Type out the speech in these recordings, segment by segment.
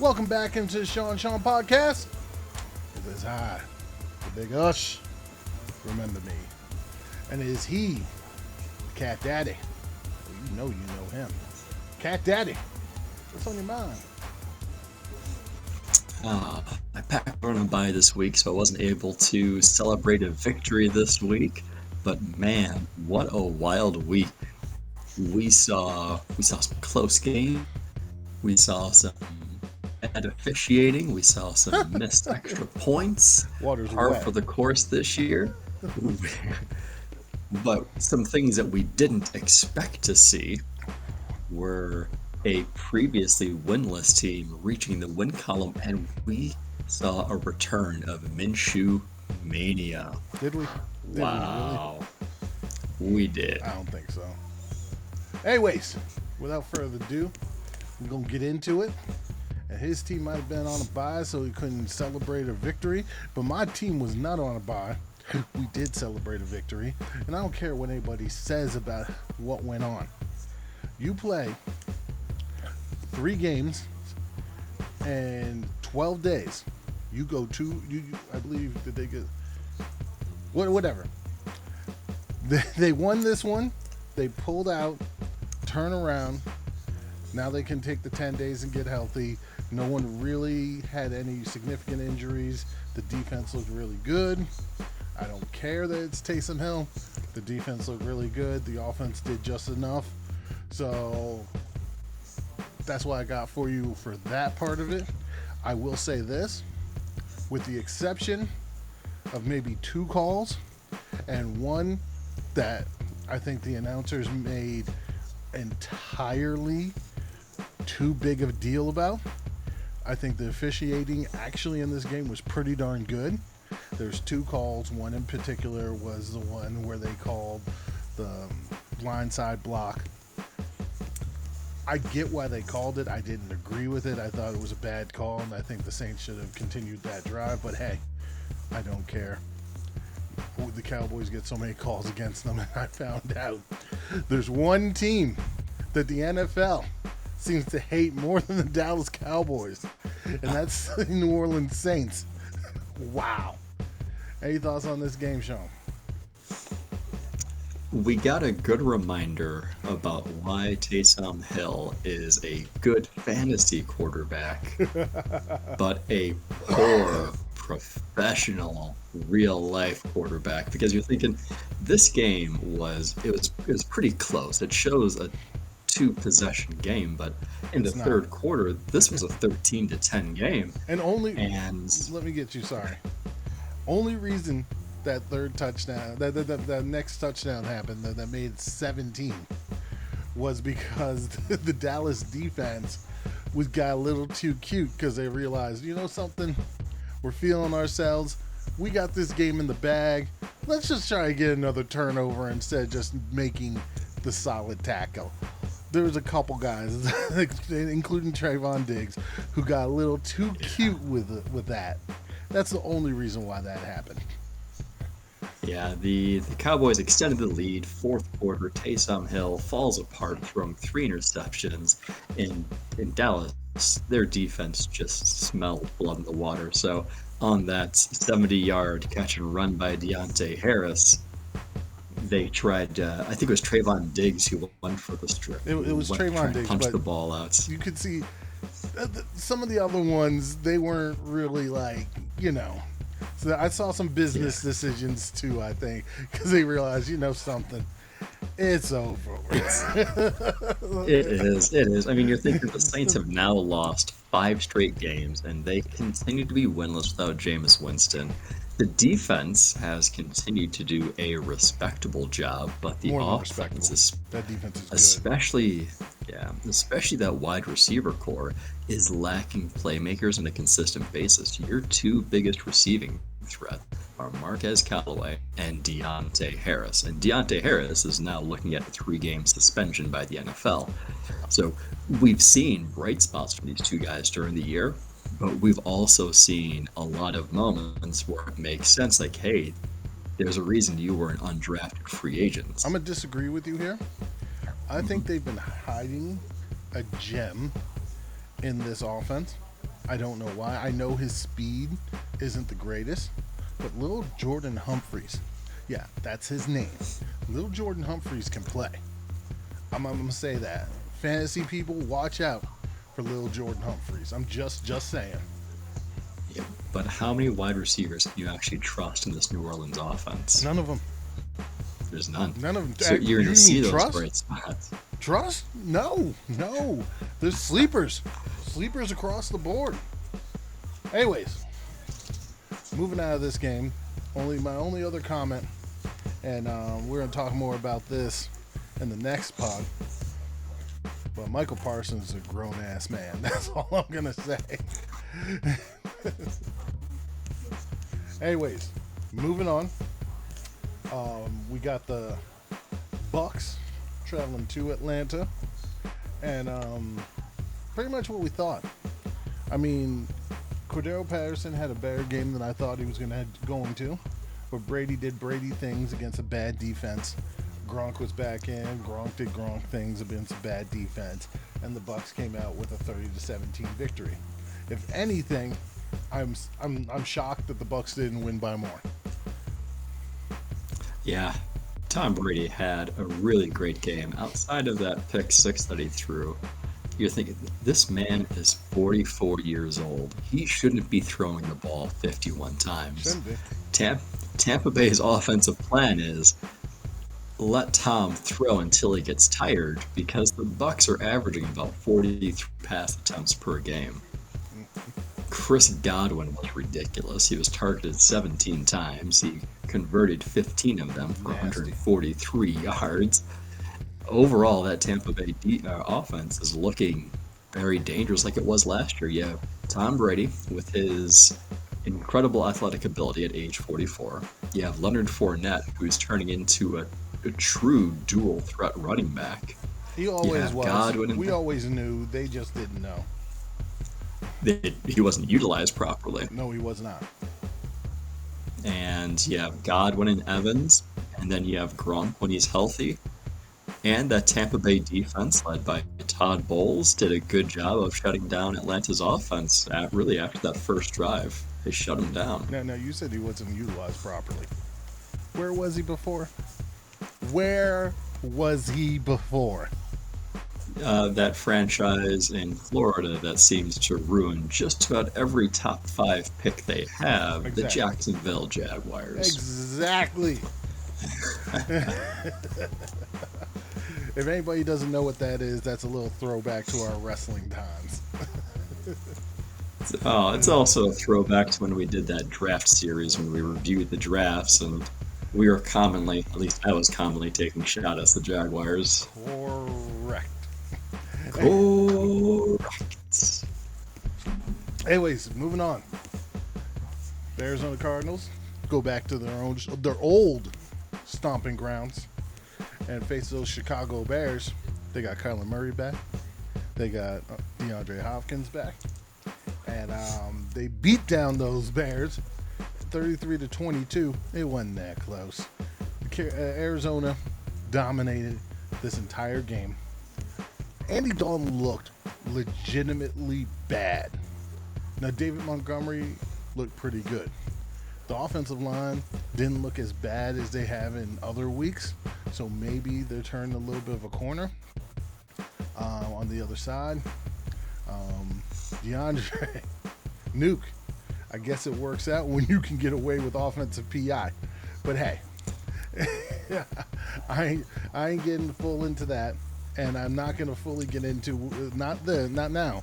Welcome back into the Sean podcast. It is I, the Big Ush. Remember me. And it is he, the Cat Daddy. Well, you know him. Cat Daddy. What's on your mind? I packed on a bye this week, so I wasn't able to celebrate a victory this week. But man, what a wild week. We saw some close games. We saw some bad officiating. We saw some missed extra points. Water's Par wet. for the course this year. But some things that we didn't expect to see were a previously winless team reaching the win column, and we saw a return of Minshew mania. Did we? Wow. We did. I don't think so. Anyways, without further ado, we're going to get into it. And his team might have been on a bye, so he couldn't celebrate a victory. But my team was not on a bye. We did celebrate a victory. And I don't care what anybody says about what went on. You play 3 games and 12 days. You go to, I believe, did they get, whatever. They won this one. They pulled out, turn around. Now they can take the 10 days and get healthy. No one really had any significant injuries. The defense looked really good. I don't care that it's Taysom Hill. The defense looked really good. The offense did just enough. So that's what I got for you for that part of it. I will say this, with the exception of maybe 2 calls and one that I think the announcers made entirely too big of a deal about. I think the officiating actually in this game was pretty darn good. There's 2 calls. One in particular was the one where they called the blindside block. I get why they called it. I didn't agree with it. I thought it was a bad call, and I think the Saints should have continued that drive. But hey, I don't care. The Cowboys get so many calls against them, and I found out there's one team that the NFL seems to hate more than the Dallas Cowboys, and that's the New Orleans Saints. Wow. Any thoughts on this game, Sean? We got a good reminder about why Taysom Hill is a good fantasy quarterback, but a poor professional real life quarterback, because you're thinking this game was pretty close. It shows a 2 possession game, but in the third quarter this was a 13-10 game. And let me get you, sorry. Only reason that third touchdown, that next touchdown happened that made it 17 was because the Dallas defense got a little too cute, because they realized, you know something, we're feeling ourselves. We got this game in the bag. Let's just try to get another turnover instead of just making the solid tackle. There was a couple guys, including Trayvon Diggs, who got a little too cute with that. That's the only reason why that happened. Yeah, the Cowboys extended the lead. 4th quarter, Taysom Hill falls apart, throwing 3 interceptions. In Dallas, their defense just smelled blood in the water. So on that 70-yard catch and run by Deontay Harris, they tried, I think it was Trayvon Diggs who went for the strip. It was Trayvon Diggs, punched the ball out. You could see some of the other ones, they weren't really like, So I saw some business decisions too, I think, because they realized, something, it's over. It is. I mean, you're thinking the Saints have now lost 5 straight games, and they continue to be winless without Jameis Winston. The defense has continued to do a respectable job, but the offense is, that defense is especially that wide receiver core is lacking playmakers on a consistent basis. Your 2 biggest receiving threat are Marquez Callaway and Deontay Harris. And Deontay Harris is now looking at a 3-game suspension by the NFL. So we've seen bright spots from these 2 guys during the year, but we've also seen a lot of moments where it makes sense, like, hey, there's a reason you were an undrafted free agent. I'm going to disagree with you here. I think they've been hiding a gem in this offense. I don't know why. I know his speed isn't the greatest, but little Jordan Humphreys, yeah, that's his name. Little Jordan Humphreys can play. I'm gonna say that. Fantasy people, watch out for little Jordan Humphreys. I'm just saying. Yeah, but how many wide receivers can you actually trust in this New Orleans offense? None of them. There's none. None of them. So you're going to see those trust? bright spots. Trust? No. There's sleepers. Sleepers across the board. Anyways, moving out of this game, my only other comment, and we're going to talk more about this in the next pod. But Michael Parsons is a grown-ass man. That's all I'm going to say. Anyways, moving on. We got the Bucks traveling to Atlanta, and pretty much what we thought. I mean, Cordero Patterson had a better game than I thought he was going to, but Brady did Brady things against a bad defense. Gronk was back in. Gronk did Gronk things against a bad defense, and the Bucks came out with a 30-17 victory. If anything, I'm shocked that the Bucks didn't win by more. Yeah, Tom Brady had a really great game. Outside of that pick six that he threw, you're thinking, this man is 44 years old. He shouldn't be throwing the ball 51 times. Shouldn't be. Tampa Bay's offensive plan is let Tom throw until he gets tired, because the Bucks are averaging about 43 pass attempts per game. Chris Godwin was ridiculous. He was targeted 17 times. He converted 15 of them for 143 yards. Overall, that Tampa Bay offense is looking very dangerous, like it was last year. You have Tom Brady with his incredible athletic ability at age 44. You have Leonard Fournette, who's turning into a true dual threat running back. He always was. Godwin we always knew. They just didn't know. He wasn't utilized properly. No, he was not. And you have Godwin and Evans, and then you have Gronk when he's healthy. And that Tampa Bay defense, led by Todd Bowles, did a good job of shutting down Atlanta's offense. Really, after that first drive, they shut him down. No, you said he wasn't utilized properly. Where was he before? Where was he before? That franchise in Florida that seems to ruin just about every top 5 pick they have, exactly. The Jacksonville Jaguars. Exactly. If anybody doesn't know what that is, that's a little throwback to our wrestling times. It's also a throwback to when we did that draft series, when we reviewed the drafts, and we were commonly, at least I was commonly, taking shots at the Jaguars. Correct. Correct. Anyways, moving on. The Arizona Cardinals go back to their old stomping grounds and face those Chicago Bears. They got Kyler Murray back. They got DeAndre Hopkins back. And they beat down those Bears 33-22. It wasn't that close. Arizona dominated this entire game. Andy Dalton looked legitimately bad. Now, David Montgomery looked pretty good. The offensive line didn't look as bad as they have in other weeks, so maybe they're turning a little bit of a corner. On the other side, DeAndre Nuke. I guess it works out when you can get away with offensive PI. But hey, I ain't getting full into that, and I'm not going to fully get into not now,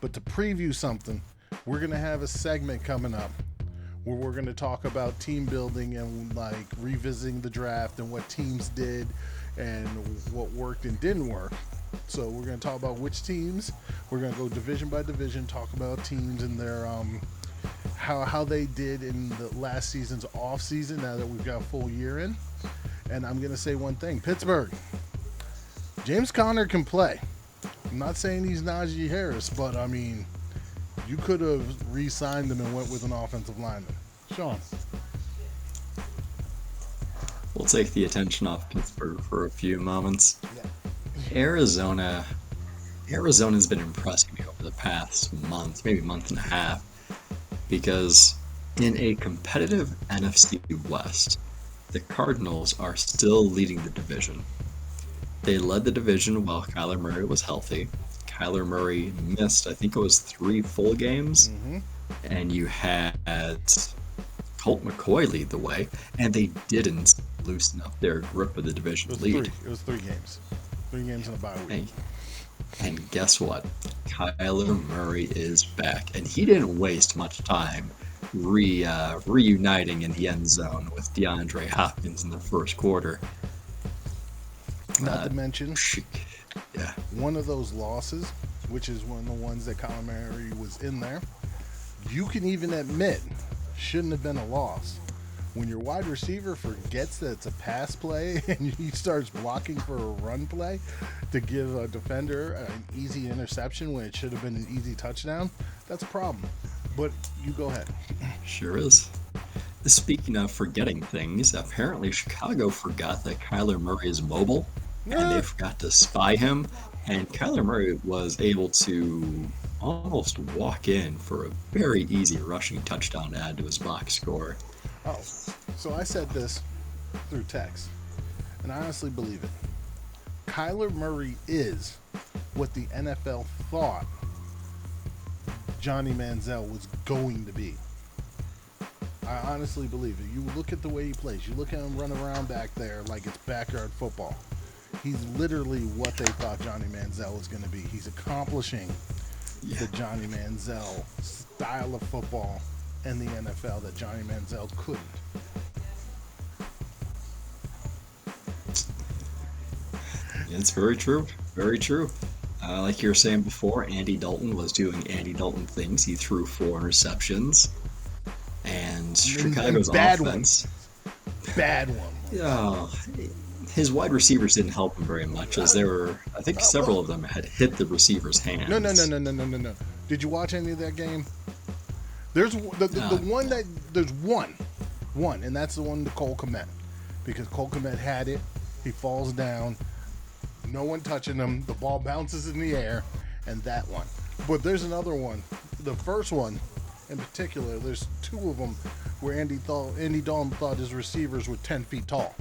but to preview something. We're going to have a segment coming up where we're going to talk about team building and like revisiting the draft and what teams did and what worked and didn't work. So we're going to talk about which teams. We're going to go division by division, talk about teams and their how they did in the last season's off season now that we've got a full year in. And I'm going to say one thing. Pittsburgh. James Conner can play. I'm not saying he's Najee Harris, but I mean, you could have re-signed him and went with an offensive lineman. Sean. We'll take the attention off Pittsburgh for a few moments. Yeah. Arizona Arizona's been impressing me over the past month, maybe month and a half, because in a competitive NFC West, the Cardinals are still leading the division. They led the division while Kyler Murray was healthy. Kyler Murray missed, I think it was 3 full games, Mm-hmm. and you had Colt McCoy lead the way, and they didn't loosen up their grip of the division lead. It was 3 games. 3 games in a bye week. And guess what? Kyler Murray is back, and he didn't waste much time reuniting in the end zone with DeAndre Hopkins in the first quarter. Not to mention, Yeah. one of those losses, which is one of the ones that Kyler Murray was in there, you can even admit shouldn't have been a loss. When your wide receiver forgets that it's a pass play and he starts blocking for a run play to give a defender an easy interception when it should have been an easy touchdown, that's a problem. But you go ahead. Sure is. Speaking of forgetting things, apparently Chicago forgot that Kyler Murray is mobile, and they forgot to spy him, and Kyler Murray was able to almost walk in for a very easy rushing touchdown to add to his box score. Oh, so I said this through text, and I honestly believe it. Kyler Murray is what the NFL thought Johnny Manziel was going to be. I honestly believe it. You look at the way he plays. You look at him run around back there like it's backyard football. He's literally what they thought Johnny Manziel was going to be. He's accomplishing the Johnny Manziel style of football in the NFL that Johnny Manziel couldn't. It's very true. Very true. Like you were saying before, Andy Dalton was doing Andy Dalton things. He threw 4 interceptions. And Chicago's bad offense. Bad one. Yeah. His wide receivers didn't help him very much, as there were, I think several of them had hit the receiver's hands. No. Did you watch any of that game? There's the one that there's one, and that's the one to Cole Kmet, because Cole Kmet had it. He falls down. No one touching him. The ball bounces in the air, and that one. But there's another one. The first one, in particular, there's 2 of them where Andy Dalton thought his receivers were 10 feet tall,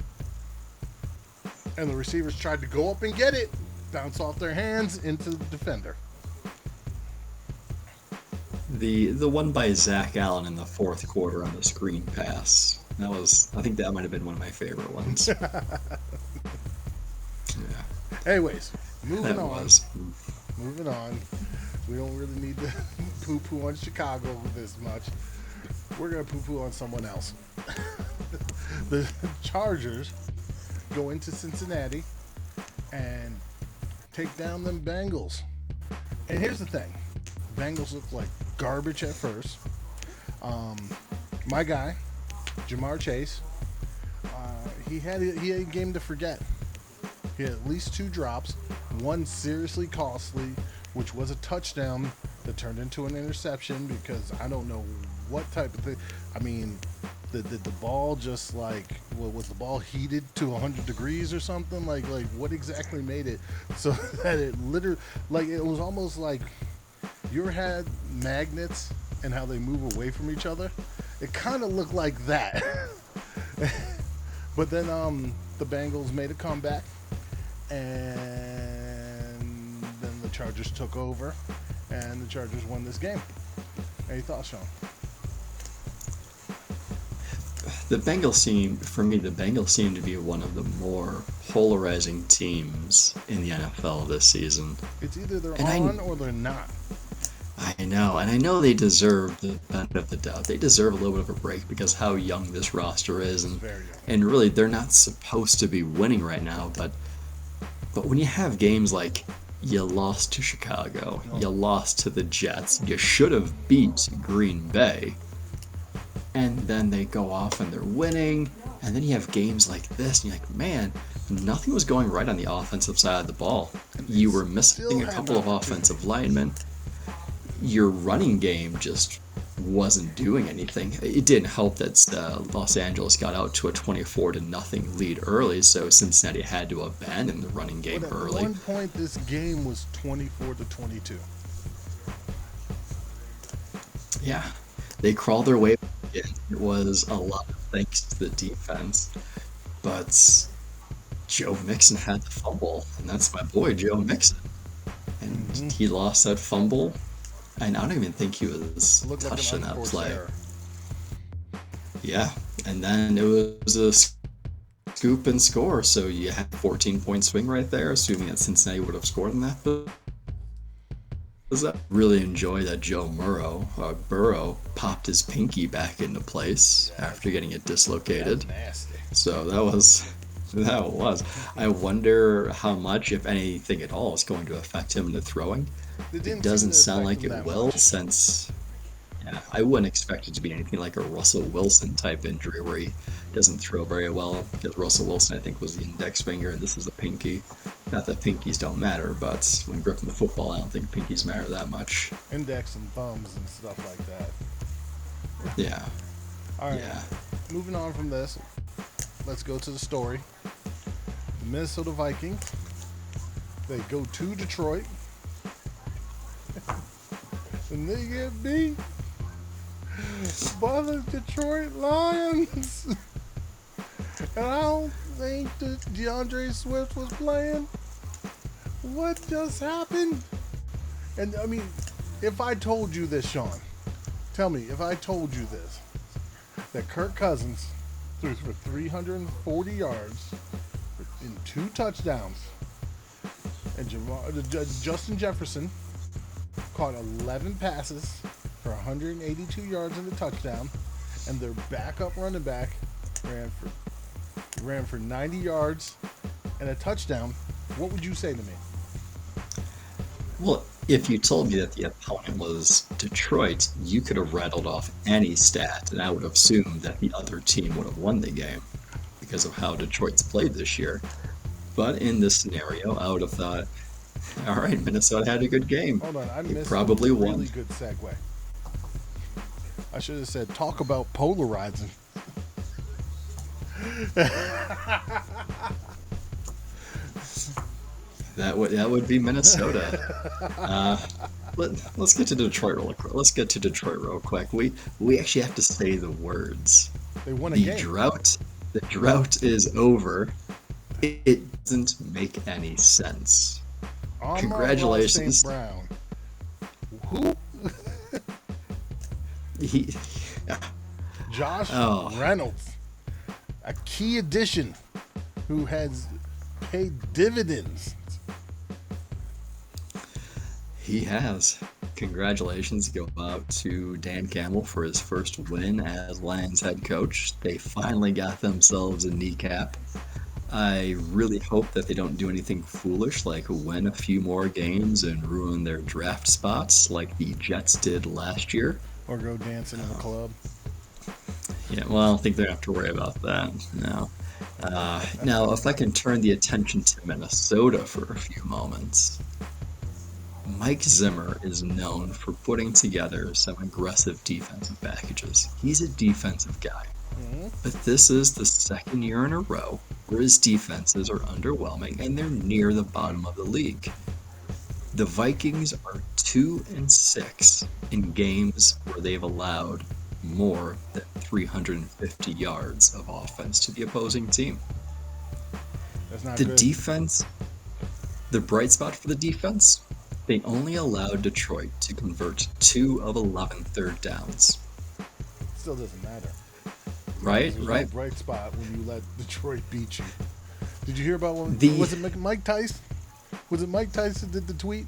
and the receivers tried to go up and get it, bounce off their hands into the defender. The one by Zach Allen in the 4th quarter on the screen pass. I think that might have been one of my favorite ones. Yeah. Anyways, moving on. Was. Moving on. We don't really need to poo-poo on Chicago this much. We're going to poo-poo on someone else. The Chargers go into Cincinnati and take down them Bengals. And here's the thing. Bengals look like garbage at first. My guy, Jamar Chase, he had a game to forget. He had at least 2 drops, one seriously costly, which was a touchdown that turned into an interception because I don't know what type of thing. I mean, the ball just like, was the ball heated to 100 degrees or something? Like what exactly made it so that it literally, like, it was almost like you ever had magnets and how they move away from each other? It kind of looked like that. But then the Bengals made a comeback, and then the Chargers took over, and the Chargers won this game. Any thoughts, Sean? The Bengals seem to be one of the more polarizing teams in the NFL this season. It's either they're on or they're not. I know, and I know they deserve the benefit of the doubt. They deserve a little bit of a break because how young this roster is, and really they're not supposed to be winning right now. But when you have games like you lost to Chicago, you lost to the Jets, you should have beat Green Bay, and then they go off and they're winning, and then you have games like this, and you're like, man, nothing was going right on the offensive side of the ball. You were missing a couple of offensive linemen. Your running game just wasn't doing anything. It didn't help that Los Angeles got out to a 24-0 lead early, so Cincinnati had to abandon the running game But at early. one point, this game was 24-22. Yeah, they crawled their way back in. It was a lot of thanks to the defense, but Joe Mixon had the fumble, and that's my boy Joe Mixon. And he lost that fumble, and I don't even think he was It looked like touched an in that unforced play. error. Yeah, and then it was a scoop and score, so you had a 14-point swing right there, assuming that Cincinnati would have scored in that. I really enjoy that Joe Burrow popped his pinky back into place after getting it dislocated. That's nasty. So that was. I wonder how much, if anything at all, is going to affect him in the throwing. It doesn't sound like it will, since I wouldn't expect it to be anything like a Russell Wilson type injury where he doesn't throw very well, because Russell Wilson, I think, was the index finger and this is the pinky. Not that pinkies don't matter, but when gripping the football, I don't think pinkies matter that much. Index and thumbs and stuff like that. Yeah. All right. Yeah. Moving on from this, let's go to the story. The Minnesota Vikings, they go to Detroit, and they get beat by the Detroit Lions. And I don't think that DeAndre Swift was playing. What just happened? And I mean, if I told you this, Sean, tell me, if I told you this, that Kirk Cousins threw for 340 yards in 2 touchdowns, and Justin Jefferson caught 11 passes for 182 yards and a touchdown, and their backup running back ran for 90 yards and a touchdown, what would you say to me? Well, if you told me that the opponent was Detroit, you could have rattled off any stat, and I would have assumed that the other team would have won the game because of how Detroit's played this year. But in this scenario, I would have thought, all right, Minnesota had a good game. Hold on, I They missed probably a won. really good segue. I should have said, talk about polarizing. That would be Minnesota. Let's get to Detroit real quick. We actually have to say the words. They won a The game. drought is over. It doesn't make any sense. Congratulations. St. Brown. Who? Josh Reynolds, a key addition who has paid dividends. He has. Congratulations go out to Dan Campbell for his first win as Lions head coach. They finally got themselves a kneecap. I really hope that they don't do anything foolish like win a few more games and ruin their draft spots like the Jets did last year. Or go dancing in the club. Yeah, well, I don't think they have to worry about that. No. Now, if I can turn the attention to Minnesota for a few moments. Mike Zimmer is known for putting together some aggressive defensive packages. He's a defensive guy. But this is the second year in a row where his defenses are underwhelming and they're near the bottom of the league. The Vikings are 2-6 in games where they've allowed more than 350 yards of offense to the opposing team. That's not The good. defense, the bright spot for the defense, they only allowed Detroit to convert 2 of 11 third downs. Still doesn't matter. Right, There's right. no bright spot when you let Detroit beat you. Did you hear about one? The- Was it Mike Tyson? Was it Mike Tyson did the tweet?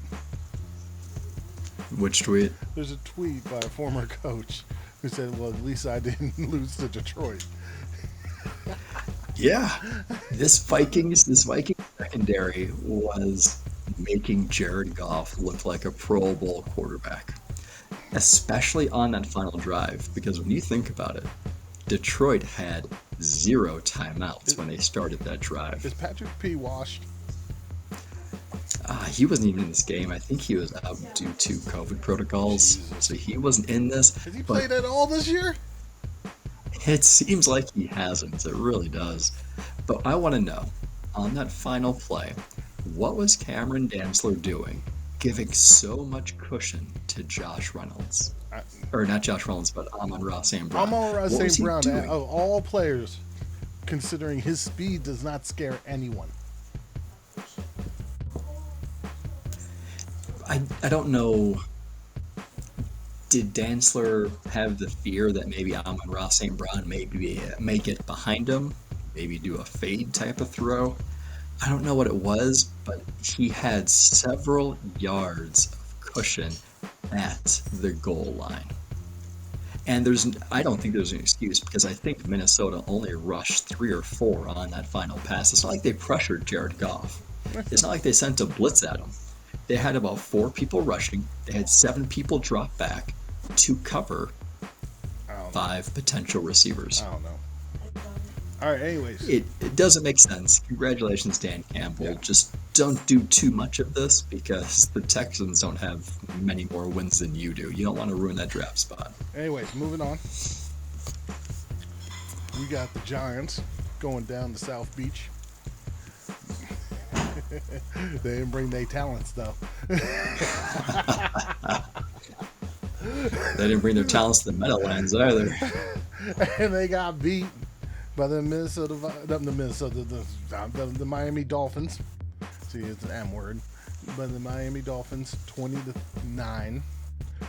Which tweet? There's a tweet by a former coach who said, well, at least I didn't lose to Detroit. Yeah. This Vikings secondary was making Jared Goff look like a Pro Bowl quarterback. Especially on that final drive, because when you think about it, Detroit had 0 timeouts when they started that drive. Is Patrick P. washed? He wasn't even in this game. I think he was out due to COVID protocols, Jesus. so he wasn't in this. Has he But played at all this year? it seems like he hasn't. It really does. But I want to know, on that final play, what was Cameron Dantzler doing, giving so much cushion to Josh Reynolds? Or not Josh Reynolds, but Amon-Ra St. Brown. Amon-Ra What was St. he Brown, doing? of all players, considering his speed does not scare anyone. I don't know. Did Dantzler have the fear that maybe Amon-Ra St. Brown maybe may get behind him, maybe do a fade type of throw? I don't know what it was, but he had several yards of cushion at the goal line. And I don't think there's an excuse, because I think Minnesota only rushed 3 or 4 on that final pass. It's not like they pressured Jared Goff. It's not like they sent a blitz at him. They had about 4 people rushing. They had 7 people drop back to cover 5 potential receivers. I don't know. All right, anyways. It doesn't make sense. Congratulations, Dan Campbell. Yeah. Just don't do too much of this, because the Texans don't have many more wins than you do. You don't want to ruin that draft spot. Anyways, moving on. We got the Giants going down to South Beach. They didn't bring their talents, though. They didn't bring their talents to the Meadowlands either. And they got beat by the Miami Dolphins. See, it's an M word. By the Miami Dolphins, 20-9.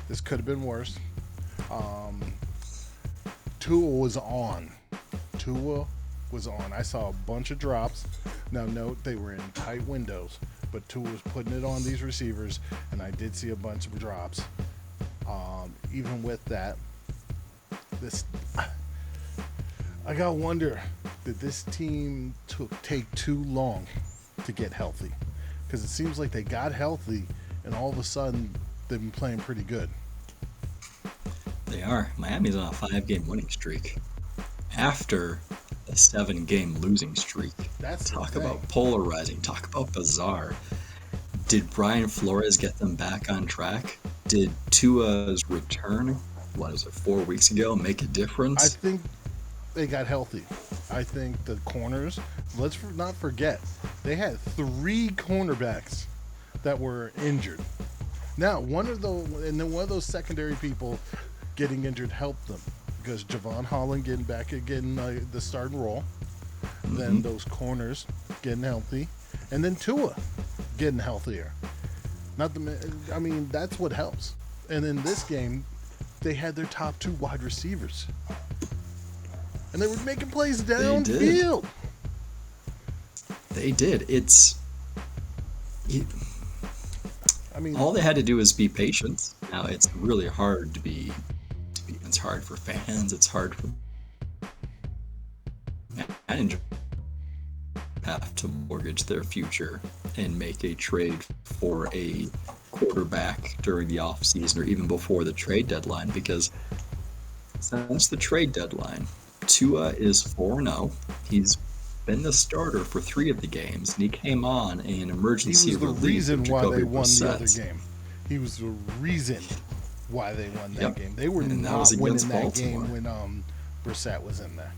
This could have been worse. Tua was on. I saw a bunch of drops. Now note, they were in tight windows, but Tua was putting it on these receivers, and I did see a bunch of drops. Even with that, I gotta wonder, did this team take too long to get healthy? Because it seems like they got healthy, and all of a sudden they've been playing pretty good. They are. Miami's on a 5-game winning streak after a 7-game losing streak. Talk about polarizing. Talk about bizarre. Did Brian Flores get them back on track? Did Tua's return, 4 weeks ago, make a difference? I think they got healthy. I think the corners, let's not forget, they had 3 cornerbacks that were injured. Now, one of those secondary people getting injured helped them, because Javon Holland getting back again, the starting role, then those corners getting healthy, and then Tua getting healthier. That's what helps. And in this game, they had their top 2 wide receivers, and they were making plays downfield. They did. All they had to do was be patient. Now, it's really hard to be. It's hard for fans. It's hard for managers have to mortgage their future and make a trade for a quarterback during the offseason or even before the trade deadline, because since the trade deadline, Tua is 4-0. He's been the starter for 3 of the games, and he came on in emergency relief. He was the reason why they won Brissett. the other game. He was the reason why they won that game. They were And not winning that Baltimore. game when Brissett was in there.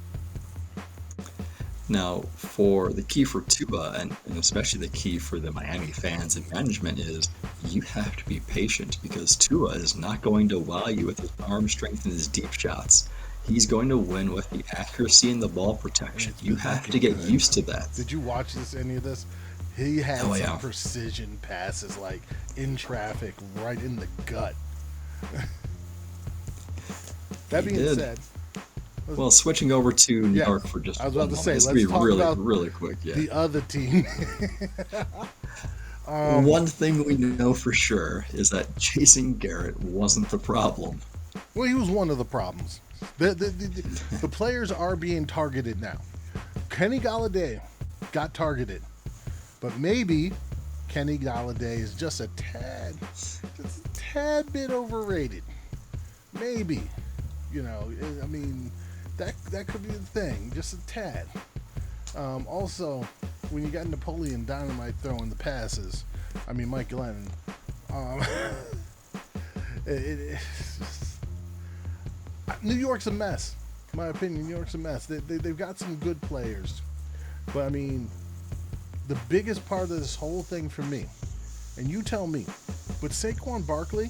Now, for the key for Tua, and especially the key for the Miami fans and management, is you have to be patient, because Tua is not going to wow you with his arm strength and his deep shots. He's going to win with the accuracy and the ball protection. You have to get used to that. Did you watch any of this? He had some precision passes, like in traffic, right in the gut. That being said, well, switching over to New York for just I was about to say, let's let's talk really, about really quick. Yeah. the other team. One thing we know for sure is that Jason Garrett wasn't the problem. Well, he was one of the problems. The players are being targeted now. Kenny Golladay got targeted, but maybe Kenny Golladay is just a tad bit overrated. Maybe, that could be the thing, just a tad. Also, when you got Napoleon Dynamite throwing the passes, I mean Mike Glennon, um, it's just, New York's a mess. In my opinion, New York's a mess. They've got some good players, but I mean, the biggest part of this whole thing for me, and you tell me, but Saquon Barkley,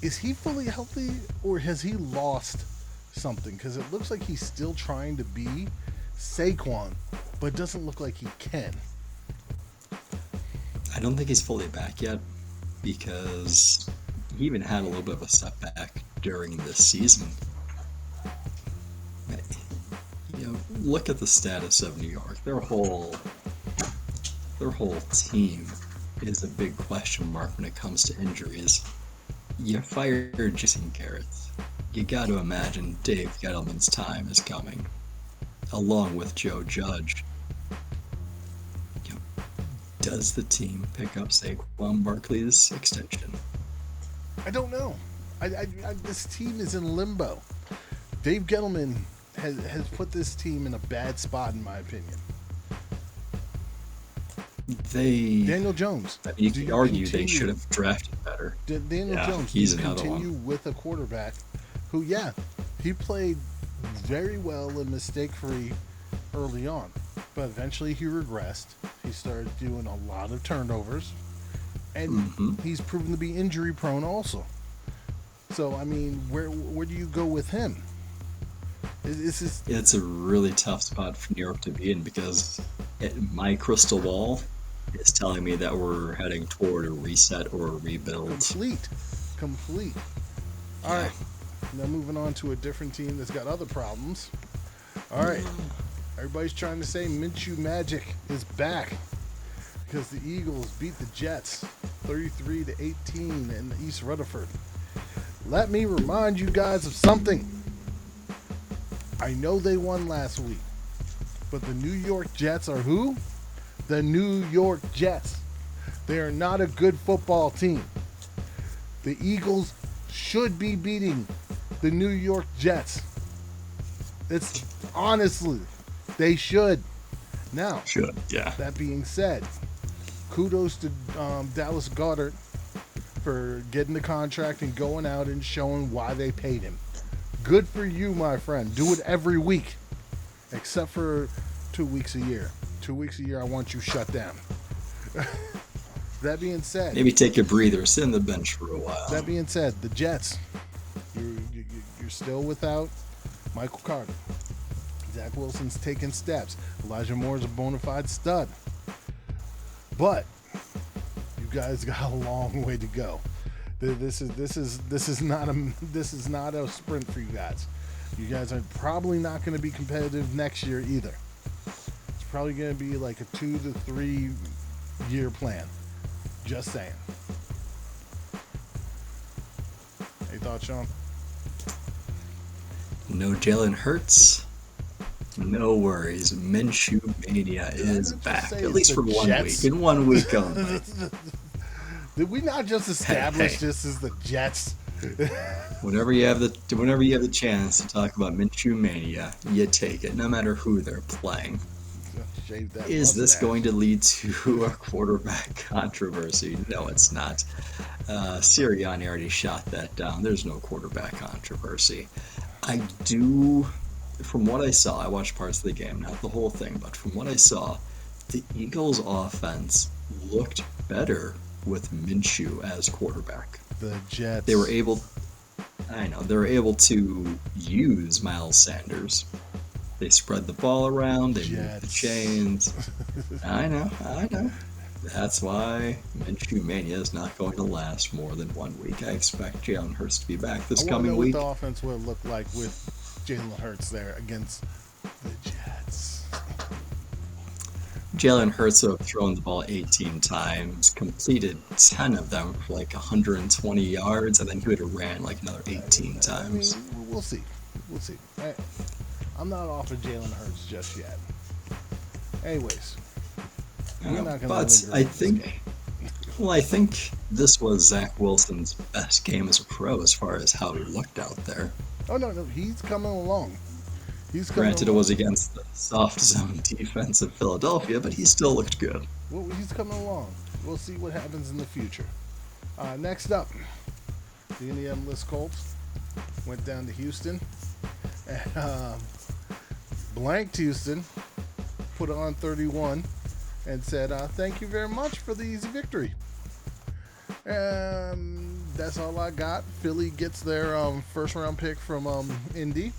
is he fully healthy or has he lost something? Because it looks like he's still trying to be Saquon, but it doesn't look like he can. I don't think he's fully back yet because he even had a little bit of a setback during this season. Look at the status of New York. Their whole team is a big question mark when it comes to injuries. You fired Jason Garrett. You got to imagine Dave Gettleman's time is coming, along with Joe Judge. Does the team pick up Saquon Barkley's extension? I don't know. This team is in limbo. Dave Gettleman has put this team in a bad spot, in my opinion. Daniel Jones. I mean, you could argue they should have drafted better. Daniel Jones. He's do you another continue one. with a quarterback who, he played very well and mistake-free early on, but eventually he regressed. He started doing a lot of turnovers, and he's proven to be injury-prone also. So, I mean, where do you go with him? It's a really tough spot for New York to be in because my crystal ball is telling me that we're heading toward a reset or a rebuild. Complete. All right. Now moving on to a different team that's got other problems. All right. Everybody's trying to say Minshew Magic is back because the Eagles beat the Jets 33-18 in East Rutherford. Let me remind you guys of something. I know they won last week, but the New York Jets are who? The New York Jets. They are not a good football team. The Eagles should be beating the New York Jets. It's honestly, they should. Now, that being said, kudos to Dallas Goedert for getting the contract and going out and showing why they paid him. Good for you, my friend. Do it every week, except for 2 weeks a year. 2 weeks a year, I want you shut down. That being said, maybe take a breather, sit on the bench for a while. That being said, the Jets, you're still without Michael Carter. Zach Wilson's taking steps. Elijah Moore's a bona fide stud. But you guys got a long way to go. This is not a sprint for you guys. You guys are probably not going to be competitive next year either. It's probably going to be like a 2 to 3 year plan. Just saying. Any thoughts, Sean? No Jalen Hurts. No worries. Minshew Mania is back. At least for 1 week. In 1 week only. Did we not just establish this as the Jets? Whenever you have the chance to talk about Minshew Mania, you take it, no matter who they're playing. Is this going to lead to a quarterback controversy? No, it's not. Sirianni already shot that down. There's no quarterback controversy. I do, from what I saw, I watched parts of the game, not the whole thing, but from what I saw, the Eagles' offense looked better with Minshew as quarterback. The Jets. They were able to use Miles Sanders. They spread the ball around. They moved the chains. I know. That's why Minshew Mania is not going to last more than 1 week. I expect Jalen Hurts to be back this coming week. I want to know what the offense would look like with Jalen Hurts there against the Jets. Jalen Hurts have thrown the ball 18 times, completed 10 of them for like 120 yards, and then he would have ran like another 18 times. I mean, we'll see. I'm not off of Jalen Hurts just yet. Anyways, we're not gonna I think this was Zach Wilson's best game as a pro as far as how he looked out there. Oh no, he's coming along. He's coming Granted, it along. was against the soft zone defense of Philadelphia, but he still looked good. Well, he's coming along. We'll see what happens in the future. Next up, the Indianapolis Colts went down to Houston and blanked Houston, put on 31, and said, "Thank you very much for the easy victory." That's all I got. Philly gets their first round pick from Indy.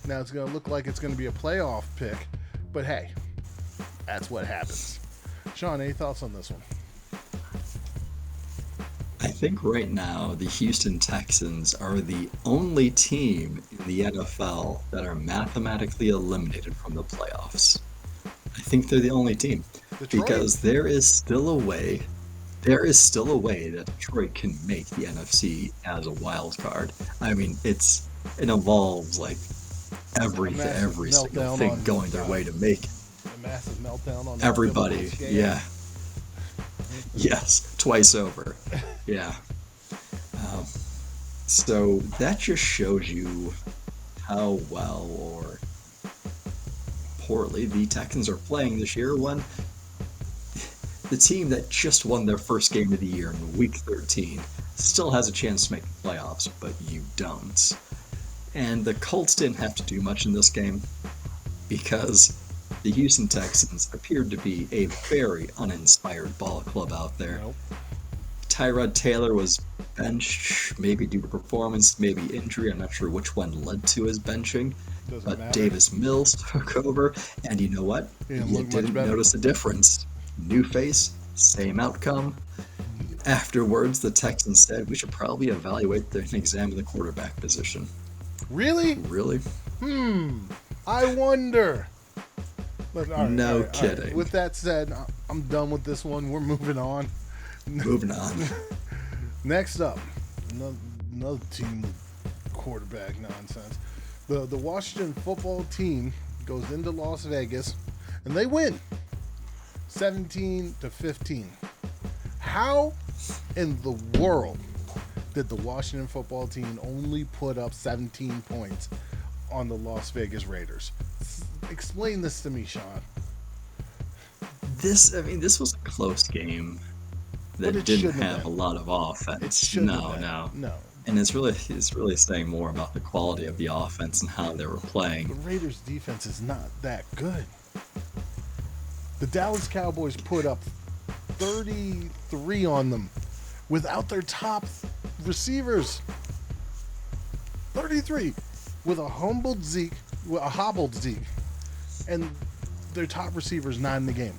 Now it's going to look like it's going to be a playoff pick, but hey, that's what happens. Sean, any thoughts on this one? I think right now the Houston Texans are the only team in the NFL that are mathematically eliminated from the playoffs. I think they're the only team Detroit? because there is still a way that Detroit can make the NFC as a wild card. I mean, it involves like every single thing going their way to make it. A massive meltdown on Everybody, the yeah. Yes, twice over. Yeah. Um, so that just shows you how well or poorly the Texans are playing this year when the team that just won their first game of the year in week 13 still has a chance to make the playoffs, but you don't. And the Colts didn't have to do much in this game because the Houston Texans appeared to be a very uninspired ball club out there. Nope. Tyrod Taylor was benched, maybe due to performance, maybe injury. I'm not sure which one led to his benching. Doesn't But matter. Davis Mills took over, and you know what? He didn't You look much didn't better. notice a difference. New face, same outcome. Afterwards, the Texans said we should probably evaluate and examine the quarterback position. Really? Really? I wonder. But, all right, No all right. kidding. With that said, I'm done with this one. We're moving on. Moving on. Next up, another team with quarterback nonsense. The Washington football team goes into Las Vegas and they win 17-15. How in the world did the Washington football team only put up 17 points on the Las Vegas Raiders? Explain this to me, Sean. This was a close game But that it didn't shouldn't have have a been. lot of It offense. shouldn't No, have been. no. No. And it's really saying more about the quality of the offense and how they were The playing. Raiders' defense is not that good. The Dallas Cowboys put up 33 on them without their top receivers. 33 with a hobbled Zeke, and their top receivers not in the game,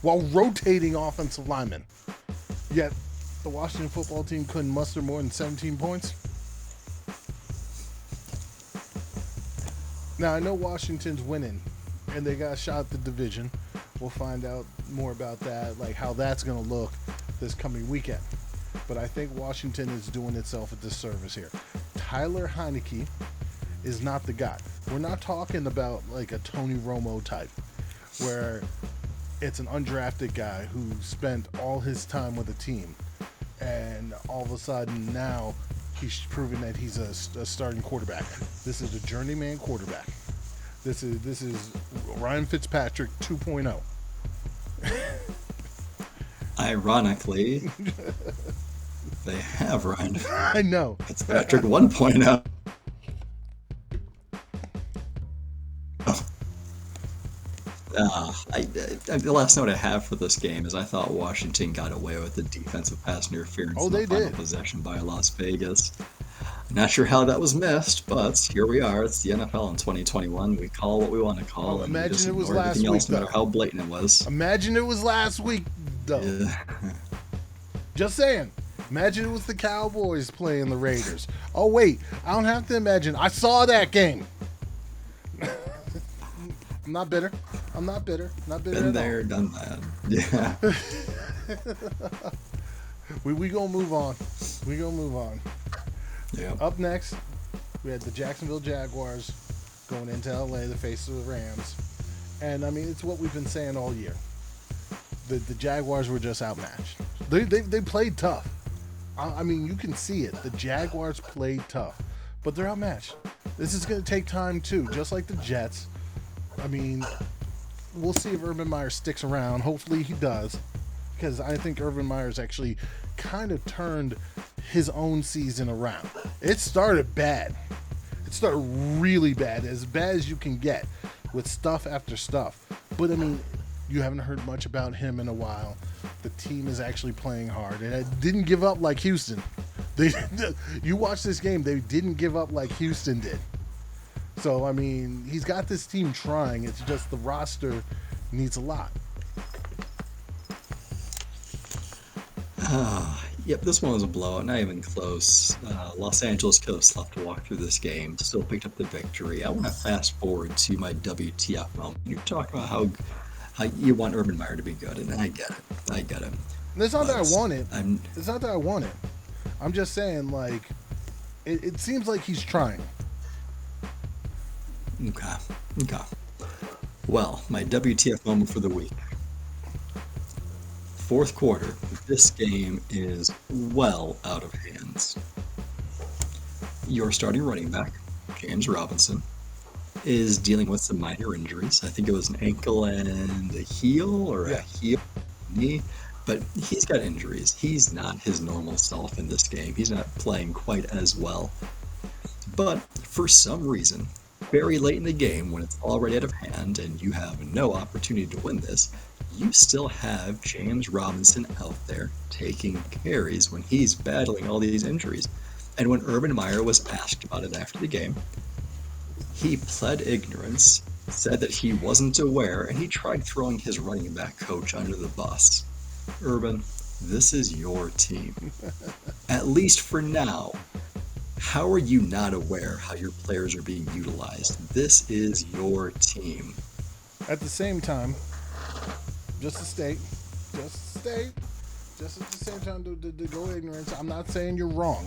while rotating offensive linemen. Yet the Washington football team couldn't muster more than 17 points. Now I know Washington's winning, and they got a shot at the division. We'll find out more about that, like how that's going to look this coming weekend. But I think Washington is doing itself a disservice here. Tyler Heineke is not the guy. We're not talking about like a Tony Romo type, where it's an undrafted guy who spent all his time with a team, and all of a sudden now he's proven that he's a starting quarterback. This is a journeyman quarterback. This is Ryan Fitzpatrick 2.0. Ironically, they have Ryan I know. Fitzpatrick 1.0. The last note I have for this game is I thought Washington got away with the defensive pass interference Oh, in the they final did. possession by Las Vegas. Not sure how that was missed, but here we are. It's the NFL in 2021. We call what we want to call, Oh, and we imagine just it was ignore last everything else, week, no matter though. how blatant it was. Imagine it was last week, though. Yeah. Just saying. Imagine it was the Cowboys playing the Raiders. Oh, wait. I don't have to imagine. I saw that game. I'm not bitter. Not bitter Been at there, done that. Yeah. all. We gonna move on. Yeah. Up next, we had the Jacksonville Jaguars going into LA to face the Rams. And, I mean, it's what we've been saying all year. The Jaguars were just outmatched. They played tough. I mean, you can see it. The Jaguars played tough. But they're outmatched. This is going to take time too, just like the Jets. I mean, we'll see if Urban Meyer sticks around. Hopefully he does, because I think Urban Meyer's actually kind of turned his own season around. It started bad. It started really bad as you can get, with stuff after stuff. But I mean, you haven't heard much about him in a while. The team is actually playing hard, and it didn't give up like Houston. You watch this game, they didn't give up like Houston did. So I mean, he's got this team trying. It's just the roster needs a lot. Yep, this one was a blowout, not even close. Los Angeles could have slept to walk through this game, still picked up the victory. I want to fast forward to my WTF moment. You talk about how you want Urban Meyer to be good, and I get it. It's not that I want it. It's not that I want it. I'm just saying, like, it seems like he's trying. Okay. Well, my WTF moment for the week. Fourth quarter, this game is well out of hands. Your starting running back, James Robinson, is dealing with some minor injuries. I think it was an ankle and a heel, or a heel knee, but he's got injuries. He's not his normal self in this game. He's not playing quite as well. But for some reason, very late in the game, when it's already out of hand and you have no opportunity to win this, you still have James Robinson out there taking carries when he's battling all these injuries. And when Urban Meyer was asked about it after the game, he pled ignorance, said that he wasn't aware, and he tried throwing his running back coach under the bus. Urban, this is your team. At least for now. How are you not aware how your players are being utilized? This is your team. At the same time, just at the same time, to go ignorance. I'm not saying you're wrong.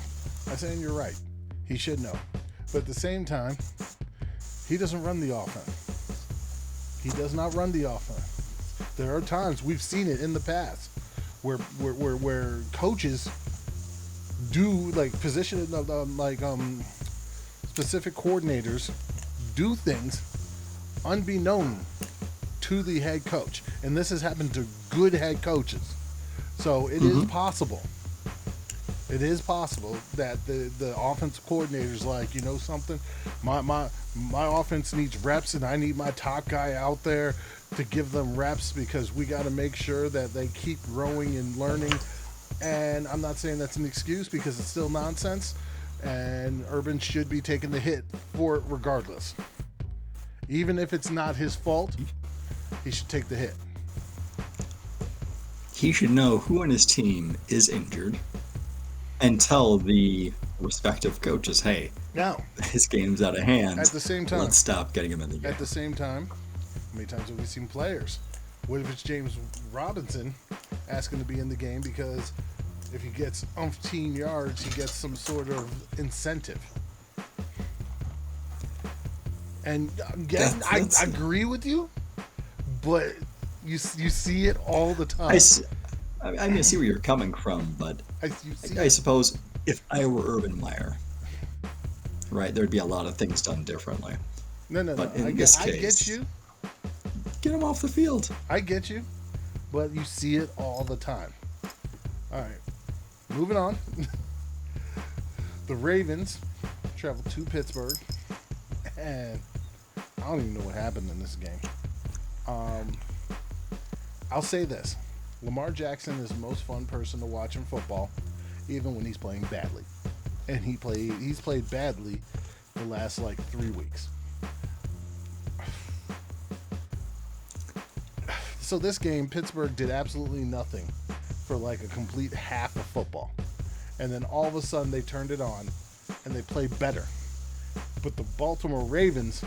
I'm saying you're right. He should know. But at the same time, he doesn't run the offense. He does not run the offense. There are times, we've seen it in the past, where coaches do, like, position, specific coordinators do things unbeknown to the head coach, and this has happened to good head coaches. So it is possible. It is possible that the offensive coordinator's like, you know something, my offense needs reps, and I need my top guy out there to give them reps, because we got to make sure that they keep growing and learning. And I'm not saying that's an excuse, because it's still nonsense, and Urban should be taking the hit for it regardless. Even if it's not his fault, he should take the hit. He should know who on his team is injured and tell the respective coaches, hey, now, this game's out of hand. At the same time, let's stop getting him in the game. At the same time, how many times have we seen players? What if it's James Robinson asking to be in the game because if he gets umpteen yards, he gets some sort of incentive? And again, I agree with you, but you see it all the time. I see where you're coming from, but I suppose if I were Urban Meyer, right, there'd be a lot of things done differently. No. In this case, I get you. Get him off the field. I get you, but you see it all the time. All right, moving on. The Ravens traveled to Pittsburgh, and I don't even know what happened in this game. I'll say this. Lamar Jackson is the most fun person to watch in football, even when he's playing badly. And he's played badly the last, 3 weeks. So this game, Pittsburgh did absolutely nothing for a complete half of football. And then all of a sudden they turned it on and they played better. But the Baltimore Ravens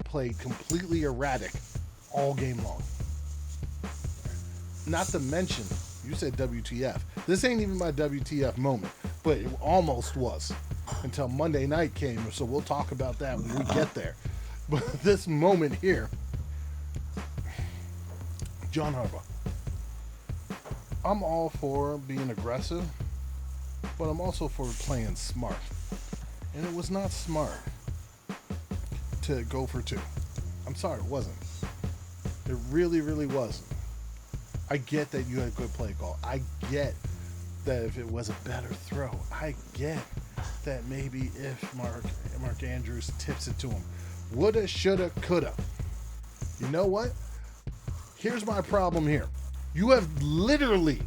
played completely erratic all game long. Not to mention, you said WTF. This ain't even my WTF moment, but it almost was until Monday night came, so we'll talk about that when we get there. But this moment here, John Harbaugh. I'm all for being aggressive, but I'm also for playing smart. And it was not smart. to go for two. I'm sorry, it wasn't. It really, really wasn't. I get that you had a good play call. I get that if it was a better throw. I get that maybe if Mark Andrews tips it to him. Woulda, shoulda, coulda. You know what? Here's my problem here. You have literally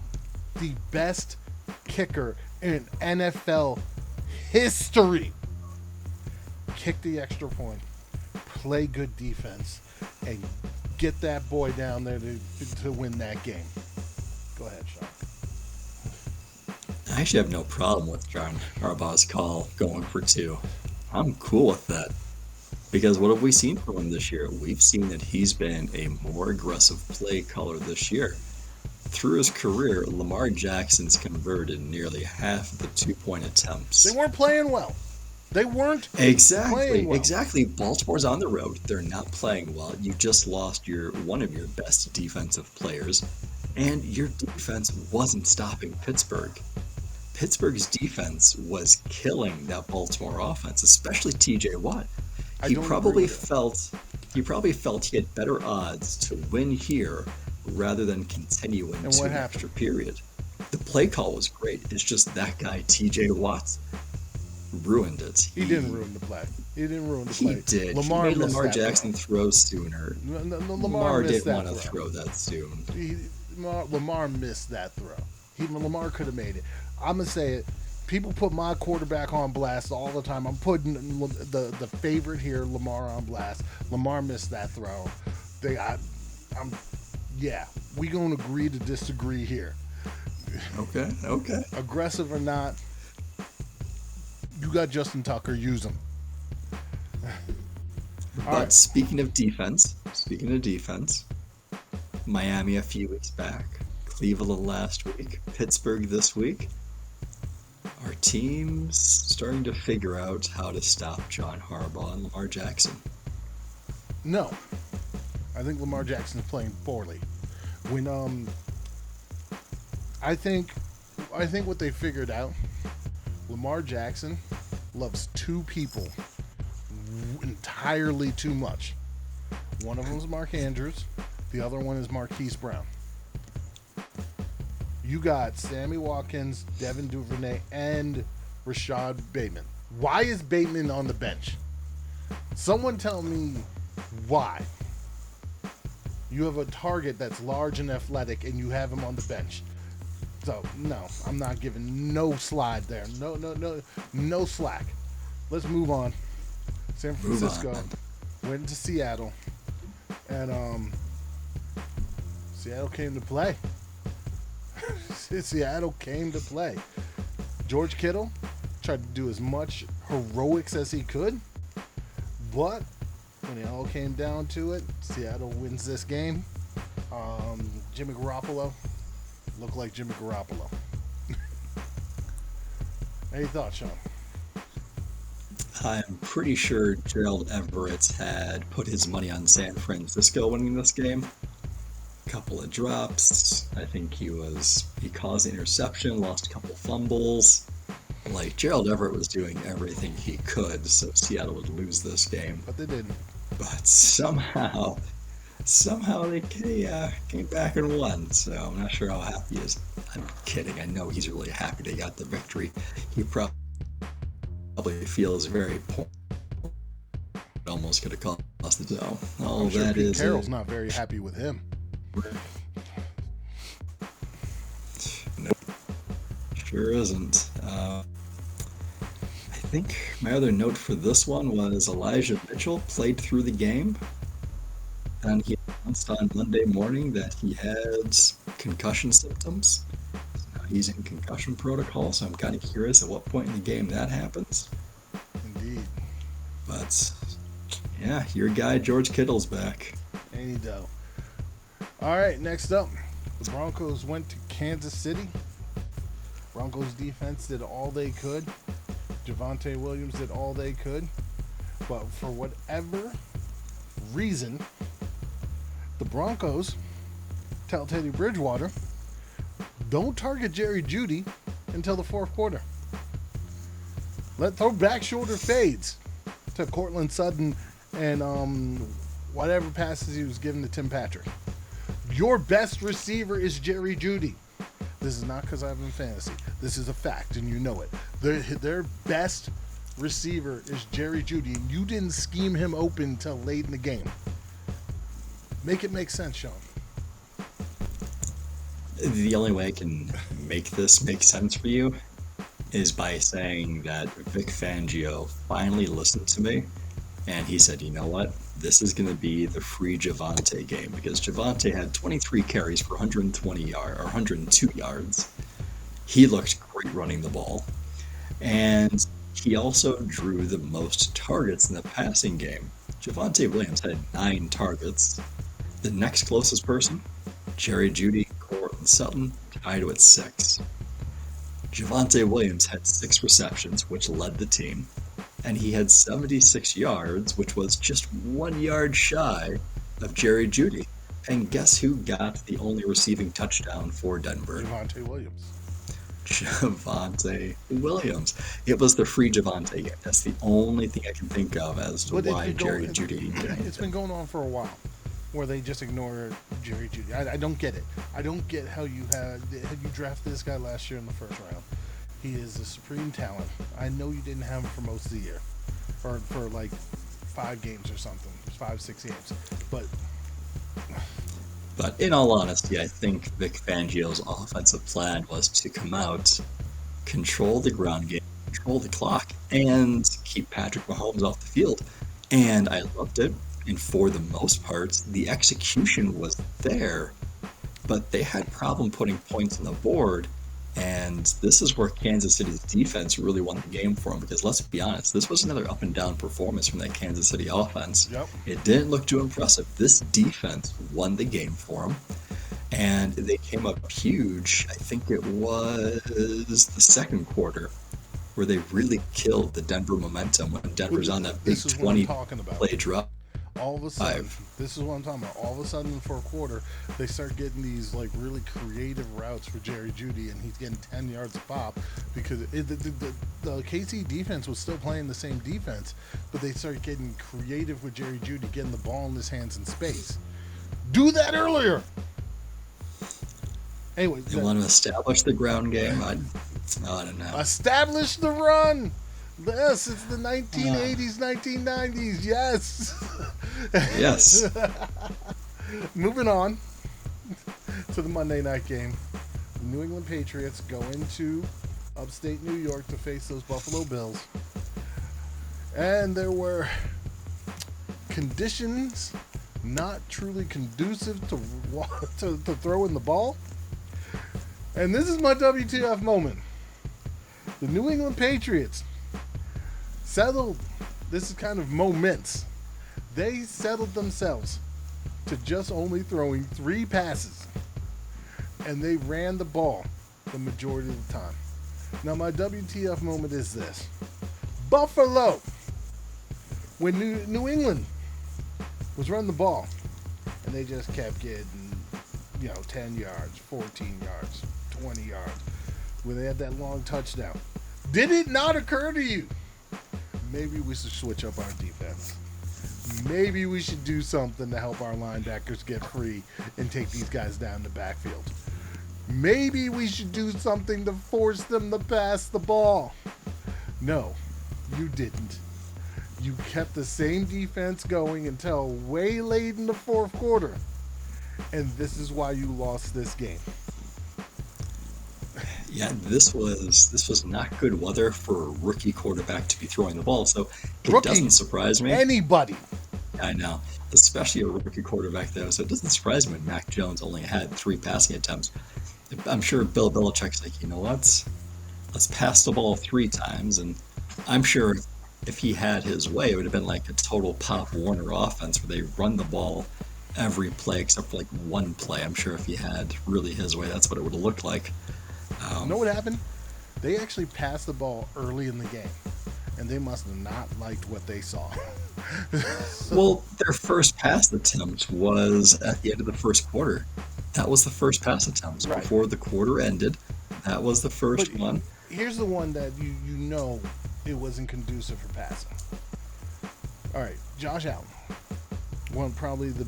the best kicker in NFL history. Kick the extra point, play good defense, and get that boy down there to win that game. Go ahead, Sean. I actually have no problem with John Harbaugh's call going for two. I'm cool with that. Because what have we seen from him this year? We've seen that he's been a more aggressive play caller this year. Through his career, Lamar Jackson's converted nearly half of the 2-point attempts. They weren't playing well. They weren't Exactly. playing well. Exactly. Baltimore's on the road. They're not playing well. You just lost one of your best defensive players, and your defense wasn't stopping Pittsburgh. Pittsburgh's defense was killing that Baltimore offense, especially TJ Watt. He probably felt he had better odds to win here rather than continue into an extra period. The play call was great. It's just that guy TJ Watt ruined it. He didn't ruin the play. He did. Lamar he made Lamar missed that Jackson throw sooner. Lamar didn't want to throw that soon. Lamar missed that throw. Lamar could have made it. I'm going to say it. People put my quarterback on blast all the time. I'm putting the favorite here, Lamar, on blast. Lamar missed that throw. We gonna agree to disagree here. Okay. Aggressive or not, you got Justin Tucker. Use him. But speaking of defense, Miami a few weeks back, Cleveland last week, Pittsburgh this week. Our team's starting to figure out how to stop John Harbaugh and Lamar Jackson. No. I think Lamar Jackson's playing poorly. I think what they figured out, Lamar Jackson loves two people entirely too much. One of them is Mark Andrews. The other one is Marquise Brown. You got Sammy Watkins, Devin Duvernay, and Rashad Bateman. Why is Bateman on the bench? Someone tell me why. You have a target that's large and athletic, and you have him on the bench. So, no, I'm not giving no slide there. No slack. Let's move on. San Francisco went to Seattle, and Seattle came to play. Seattle came to play. George Kittle tried to do as much heroics as he could, but when it all came down to it, Seattle wins this game. Jimmy Garoppolo looked like Jimmy Garoppolo. Any thoughts, Sean? I'm pretty sure Gerald Everett had put his money on San Francisco winning this game. Couple of drops. I think he caused an interception, lost a couple fumbles. Like, Gerald Everett was doing everything he could so Seattle would lose this game. But they didn't. But somehow they came back and won. So I'm not sure how happy he is. I'm kidding. I know he's really happy they got the victory. He probably feels very poor. Almost could have cost the dough. I'm sure Pete Carroll's not very happy with him. No, sure isn't. I think my other note for this one was Elijah Mitchell played through the game, and he announced on Monday morning that he had concussion symptoms. He's in concussion protocol, so I'm kind of curious at what point in the game that happens. Indeed. But yeah, your guy George Kittle's back. Ain't he though? All right, next up, the Broncos went to Kansas City. Broncos defense did all they could. Javonte Williams did all they could. But for whatever reason, the Broncos tell Teddy Bridgewater, don't target Jerry Jeudy until the fourth quarter. Throw back shoulder fades to Cortland Sutton and whatever passes he was giving to Tim Patrick. Your best receiver is Jerry Jeudy. This is not because I have him in fantasy. This is a fact, and you know it. Their best receiver is Jerry Jeudy, and you didn't scheme him open until late in the game. Make it make sense, Sean. The only way I can make this make sense for you is by saying that Vic Fangio finally listened to me, and he said, you know what? This is going to be the free Javonte game, because Javonte had 23 carries for 102 yards. He looked great running the ball. And he also drew the most targets in the passing game. Javonte Williams had 9 targets. The next closest person, Jerry Jeudy, Courtland Sutton, tied with 6. Javonte Williams had 6 receptions, which led the team, and he had 76 yards, which was just 1 yard shy of Jerry Jeudy. And guess who got the only receiving touchdown for Denver? Javonte Williams. Javonte Williams. It was the free Javonte game. That's the only thing I can think of as to why Jerry Jeudy didn't. It's been going on for a while, where they just ignore Jerry Jeudy. I don't get it. I don't get how you drafted this guy last year in the first round. He is a supreme talent. I know you didn't have him for most of the year, or for like 5 games or something, 5-6 games. But in all honesty, I think Vic Fangio's offensive plan was to come out, control the ground game, control the clock, and keep Patrick Mahomes off the field. And I loved it. And for the most part, the execution was there, but they had problem putting points on the board. And this is where Kansas City's defense really won the game for them, because let's be honest, this was another up and down performance from that Kansas City offense. Yep. It didn't look too impressive. This defense won the game for them, and they came up huge. I think it was the second quarter where they really killed the Denver momentum when Denver's on that big 20-play drive. All of a sudden, this is what I'm talking about. All of a sudden, for a quarter, they start getting these like really creative routes for Jerry Jeudy, and he's getting 10 yards a pop, because the KC defense was still playing the same defense, but they started getting creative with Jerry Jeudy, getting the ball in his hands in space. Do that earlier. Anyway, you want to establish the ground game? I don't know. Establish the run. Yes, it's the 1980s, 1990s. Yes. Yes. Moving on to the Monday night game. The New England Patriots go into upstate New York to face those Buffalo Bills. And there were conditions not truly conducive to throwing the ball. And this is my WTF moment. The New England Patriots settled, this is kind of moments. They settled themselves to just only throwing 3 passes. And they ran the ball the majority of the time. Now my WTF moment is this. Buffalo, when New England was running the ball, and they just kept getting, 10 yards, 14 yards, 20 yards, when they had that long touchdown. Did it not occur to you? Maybe we should switch up our defense. Maybe we should do something to help our linebackers get free and take these guys down the backfield. Maybe we should do something to force them to pass the ball. No, you didn't. You kept the same defense going until way late in the fourth quarter. And this is why you lost this game. Yeah, this was not good weather for a rookie quarterback to be throwing the ball, so it doesn't surprise me. Anybody. I know, especially a rookie quarterback, though, so it doesn't surprise me when Mac Jones only had 3 passing attempts. I'm sure Bill Belichick's like, you know what? Let's pass the ball 3 times, and I'm sure if he had his way, it would have been like a total Pop Warner offense where they run the ball every play except for like 1 play. I'm sure if he had really his way, that's what it would have looked like. You know what happened? They actually passed the ball early in the game, and they must have not liked what they saw. Well, their first pass attempt was at the end of the first quarter. That was the first pass attempt. Right. Before the quarter ended, that was the first one. Here's the one that you know it wasn't conducive for passing. All right, Josh Allen, one probably the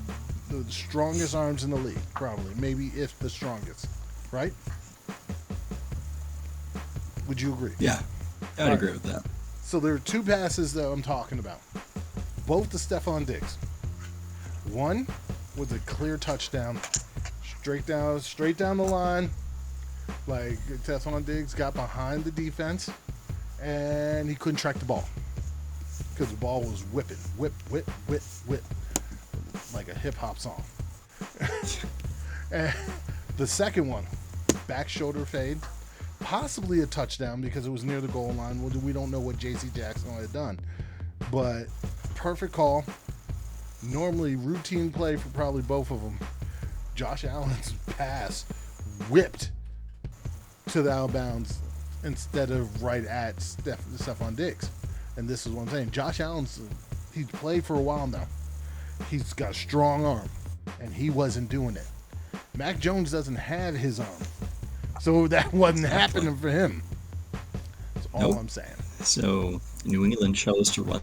strongest arms in the league, probably, maybe if the strongest, right? Would you agree? Yeah, I would agree with that. So there are two passes that I'm talking about, both to Stephon Diggs. One was a clear touchdown, straight down the line. Like Stephon Diggs got behind the defense, and he couldn't track the ball because the ball was whipping, whip, like a hip hop song. And the second one, back shoulder fade, possibly a touchdown because it was near the goal line. We don't know what J.C. Jackson had done, but perfect call. Normally routine play for probably both of them. Josh Allen's pass whipped to the out of bounds instead of right at Stephon Diggs. And this is what I'm saying. Josh Allen's, he's played for a while now. He's got a strong arm, and he wasn't doing it. Mac Jones doesn't have his arm, so that wasn't happening for him. That's all I'm saying. So New England chose to run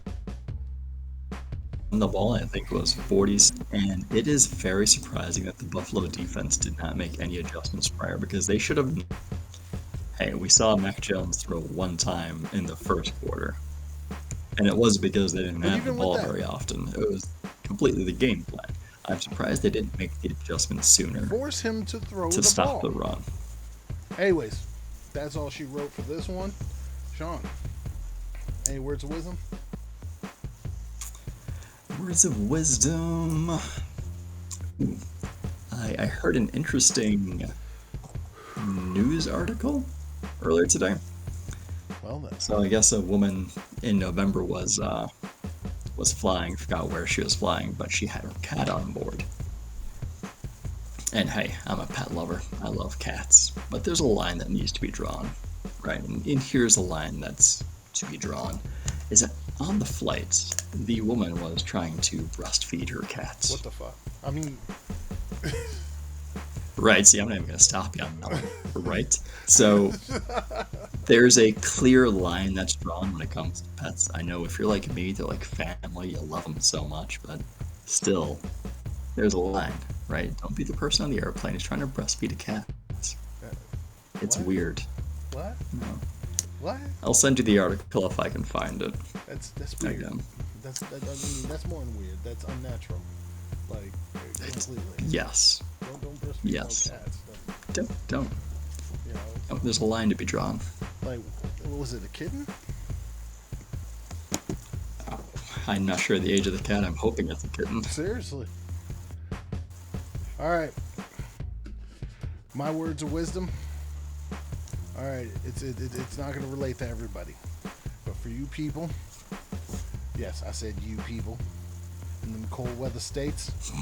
the ball, I think it was 40s, and it is very surprising that the Buffalo defense did not make any adjustments prior, because they should have. Hey, we saw Mac Jones throw one time in the first quarter, and it was because they didn't have the ball very often. It was completely the game plan. I'm surprised they didn't make the adjustments sooner. Force him to throw to the stop ball. the run. Anyways, that's all she wrote for this one. Sean, any words of wisdom? Words of wisdom. Ooh. I heard an interesting news article earlier today. Well then. So I guess a woman in November was flying, forgot where she was flying, but she had her cat on board. And hey, I'm a pet lover. I love cats. But there's a line that needs to be drawn, right? And here's a line that's to be drawn. Is that on the flight, the woman was trying to breastfeed her cats. What the fuck? I mean... Right, see, I'm not even going to stop you on that one. Right? So, there's a clear line that's drawn when it comes to pets. I know if you're like me, they're like family, you love them so much, but still, there's a line, right? Don't be the person on the airplane who's trying to breastfeed a cat. It's What? weird. What? No. What? I'll send you the article if I can find it. That's weird. Again. That's more than weird. That's unnatural. Like, completely. Yes. Don't breastfeed Yes. no cats. Don't. You know, Oh, there's a line to be drawn. like, what was it, a kitten? I'm not sure the age of the cat. I'm hoping it's a kitten. Seriously. All right. My words of wisdom. All right, it's not going to relate to everybody, but for you people, yes, I said you people, in them cold weather states, it's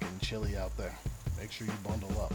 getting chilly out there. Make sure you bundle up.